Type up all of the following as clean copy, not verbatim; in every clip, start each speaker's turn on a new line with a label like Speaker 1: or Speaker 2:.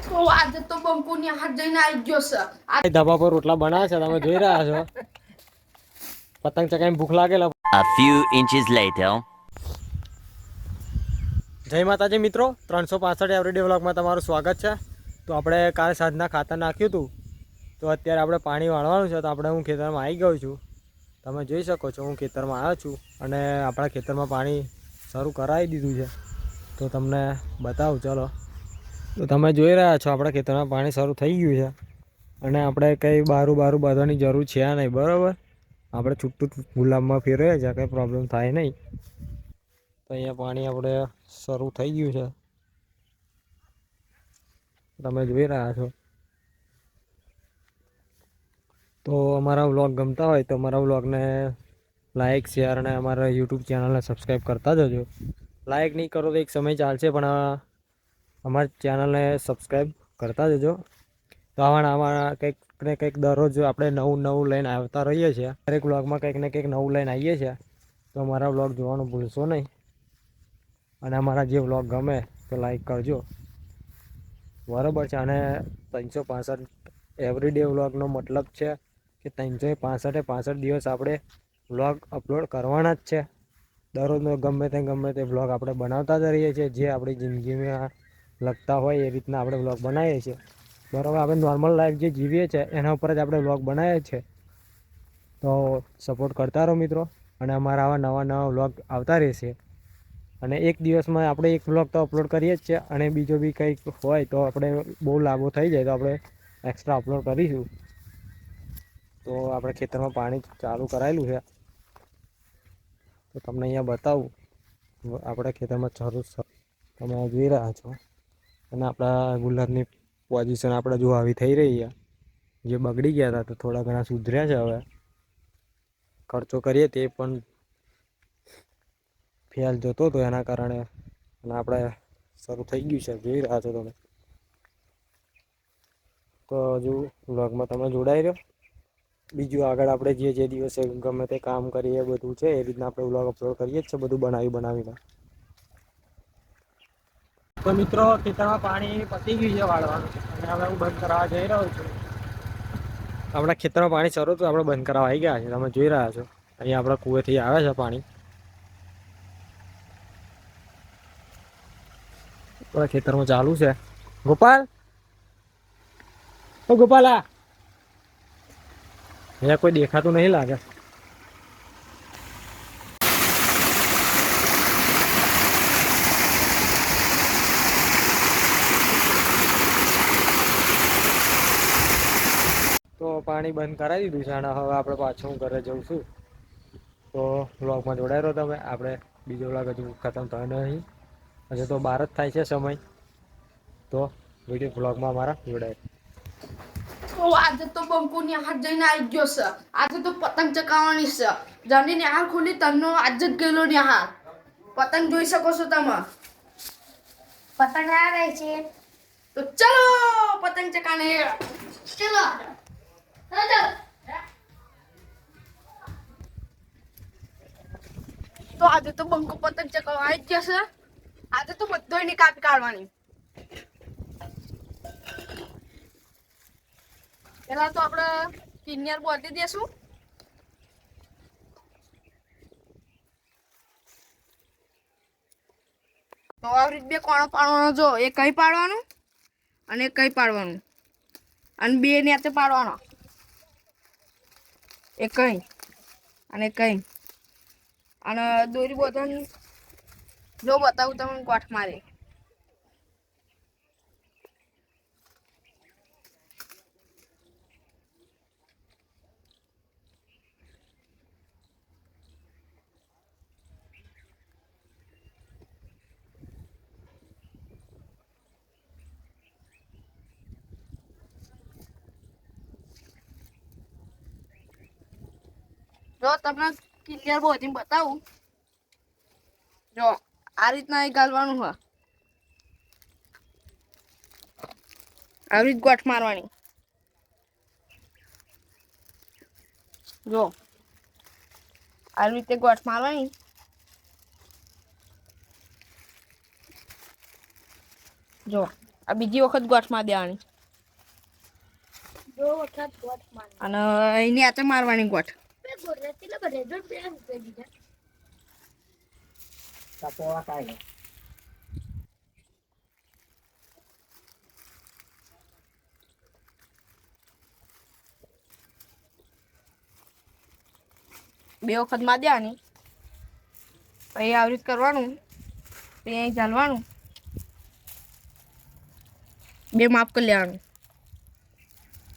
Speaker 1: તો આજે તો બંકુની હાથ જઈને આવી ગયો છે.
Speaker 2: આ ધાબા પર રોટલા બનાવે છે, તમે જોઈ રહ્યા છો. પતંગ ચગાવીને ભૂખ લાગેલા.
Speaker 3: A few inches later.
Speaker 2: જય માતાજી મિત્રો, 365 એવરીડે વ્લોગમાં તમારું સ્વાગત છે. તો આપણે કાલે સાંજના ખાતર નાખ્યું હતું, તો અત્યારે આપણે પાણી વાળવાનું છે. તો હું ખેતરમાં આવી ગયો છું. તમે જોઈ શકો છો, હું ખેતરમાં આવ્યો છું અને આપણા ખેતરમાં પાણી શરૂ કરાવી દીધું છે. તો તમને બતાવું ચાલો. તો તમે જોઈ રહ્યા છો, આપણા ખેતરમાં પાણી શરૂ થઈ ગયું છે અને આપણે કંઈ બારું બાંધવાની જરૂર છે નહીં, બરાબર. આપણે છૂટું ગુલાબમાં ફેરવીએ છીએ, કંઈ પ્રોબ્લેમ થાય નહીં. તો અહીંયા પાણી આપણે શરૂ થઈ ગયું છે, તમે જોઈ રહ્યા છો. તો અમારા વ્લોગ ગમતા હોય તો અમારા વ્લોગને લાઇક, શેર અને અમારા યુટ્યુબ ચેનલને સબસ્ક્રાઈબ કરતા જજો. લાઇક નહીં કરો તો એક સમય ચાલશે, પણ અમારી ચેનલને સબસ્ક્રાઈબ કરતા જજો. તો આવા કંઈક ને કંઈક દરરોજ આપણે નવું લઈને આવતા રહીએ છીએ. દરેક વ્લોગમાં કંઈક ને કંઈક નવું લઈને આવીએ છીએ. તો અમારા વ્લોગ જોવાનું ભૂલશો નહીં અને અમારા જે વ્લોગ ગમે તો લાઈક કરજો, બરાબર છે. અને 365 એવરીડે વ્લોગનો મતલબ છે કે 365 દિવસ આપણે વ્લોગ અપલોડ કરવાના જ છે. દરરોજનો ગમે તે વ્લોગ આપણે બનાવતા જ રહીએ છીએ. જે આપણી જિંદગીમાં લગતા હોય એ રીતના આપણે વ્લોગ બનાવીએ છીએ, બરાબર. આપણે નોર્મલ લાઈફ જે જીવીએ છીએ એના ઉપર જ આપણે વ્લોગ બનાવીએ છીએ. તો સપોર્ટ કરતા રહો મિત્રો, અને અમારા આવા નવા વ્લોગ આવતા રહેશે. અને એક દિવસમાં આપણે એક વ્લોગ તો અપલોડ કરીએ જ છે, અને બીજો બી કંઈક હોય તો આપણે બહુ લાંબો થઈ જાય તો આપણે એક્સ્ટ્રા અપલોડ કરીશું. તો આપણે ખેતરમાં પાણી ચાલુ કરાયેલું છે, તો તમને અહીંયા બતાવું. આપણે ખેતરમાં તમે જોઈ રહ્યા છો. અને આપણા ગુલાબની પોઝિશન આપણે જો આવી થઈ રહી છે. જે બગડી ગયા હતા તો થોડા ઘણા સુધર્યા છે. હવે ખર્ચો કરીએ તે પણ ફેલ જતો હતો, એના કારણે. અને આપણે શરૂ થઈ ગયું છે, જોઈ રહ્યા છો તમે. તો હજુ વ્લોગમાં તમે જોડાઈ રહ્યો. બીજું આગળ આપણે જે દિવસે ગમે તે કામ કરીએ બધું છે એ રીતના આપણે વ્લોગ અપલોડ કરીએ જ છે, બધું બનાવીને. તો મિત્રો, ખેતરમાં પાણી પતી ગયું છે વાળવાનું, અને હવે હું બંધ કરાવવા જઈ રહ્યો છું. આપણા ખેતરમાં પાણી શરૂ તો આપણે બંધ કરાવવા આવી ગયા છે, તમે જોઈ રહ્યા છો. અહીંયા આપણા કૂવેથી આવે છે પાણી. આપણા ખેતરમાં ચાલુ છે. ગોપાલ, ઓ ગોપાલા, અહીંયા કોઈ દેખાતું નહીં લાગે. તો પાણી બંધ કરાવી દીધું છે, અને હવે આપણે પાછું હું ઘરે જઉં છું. તો વ્લોગમાં જોડાઈ રહ્યો તમે. આપણે બીજો વ્લોગ હજુ ખતમ થયો નહીં, હજુ તો 12 જ થાય છે સમય. તો વિડીયો વ્લોગમાં અમારા જોડાય.
Speaker 1: તો આજે તો બંકુની હાથ જઈને આવી ગયો છે. આજે તો પતંગ ચગાવવાની છે. જાની નિહાળ ખુલી તનો આજ જ ગયેલો નિહાળ. પતંગ જોઈ શકો છો તમે.
Speaker 4: પતંગ આવે છે,
Speaker 1: તો ચલો પતંગ ચગાને. ચલો તો આજે તો બંકુ પતંગ ચગાવવા આવી જ જશે. આજે તો બધો એની કાપી કાઢવાની. પેલા તો આપણે કિનિયર બોધી દેશું. તો આવી રીતે બે કોણો પાડવાનો. જો એ કઈ પાડવાનું અને કઈ પાડવાનું, અને બે નેતે પાડવાનો. એ કઈ અને કઈ. અને દોરી બોધવાની જો બતાવું તમને ગોઠ મારે. જો તમને ક્લિયર બોધી બતાવું. જો આ રીતના એ ગાલવાનું હોય, આવી રીત ગોઠ મારવાની. જો આવી રીતે ગોઠ મારવાની. જો આ બીજી વખત ગોઠમાં દેવાની
Speaker 4: દો વખત ગોઠ માર
Speaker 1: અને એની આતે મારવાની ગોઠ
Speaker 4: બે ગોઠ કેટલા બધા જો બે રૂપિયા દીધા
Speaker 2: તપોવા કાય
Speaker 1: બે વખત માં દેવાની પછી આવી રીત કરવાનું પછી અહીં ચાલવાનું બે માપ કરી લેવાનું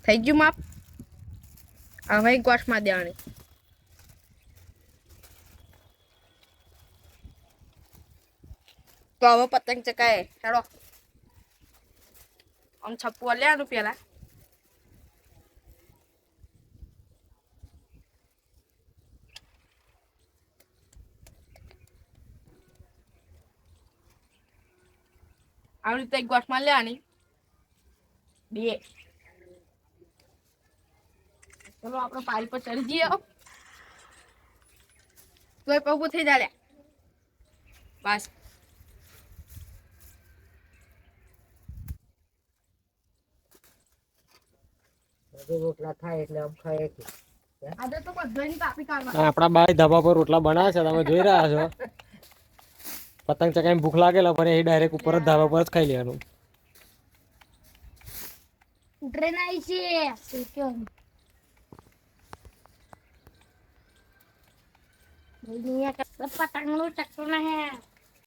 Speaker 1: થઈ ગયું માપ હવે ગોઠમાં દેવાની તો હવે પતંગ ચકાય હેડો આમ છપ્પુ લેવાનું પેલા આવી રીતે ગોઠમાં લેવાની બે ચલો આપણે પારી પર ચડી જઈએ તો એ પગ થઈ જાય બસ
Speaker 2: રોટલા થાય એટલે આમ ખાય કે
Speaker 1: આજે તો બધાની કાપી કાઢવા
Speaker 2: આપણા બાઈ ધાબા પર રોટલા બનાવે છે તમે જોઈ રહ્યા છો પતંગ ચકાઈને ભૂખ લાગેલા પણ એ ડાયરેક્ટ ઉપર જ ધાબા પર જ ખાઈ લેવાનું
Speaker 4: ટ્રેન આવી છે કેમ દુનિયા का पतंग लो चक्कर है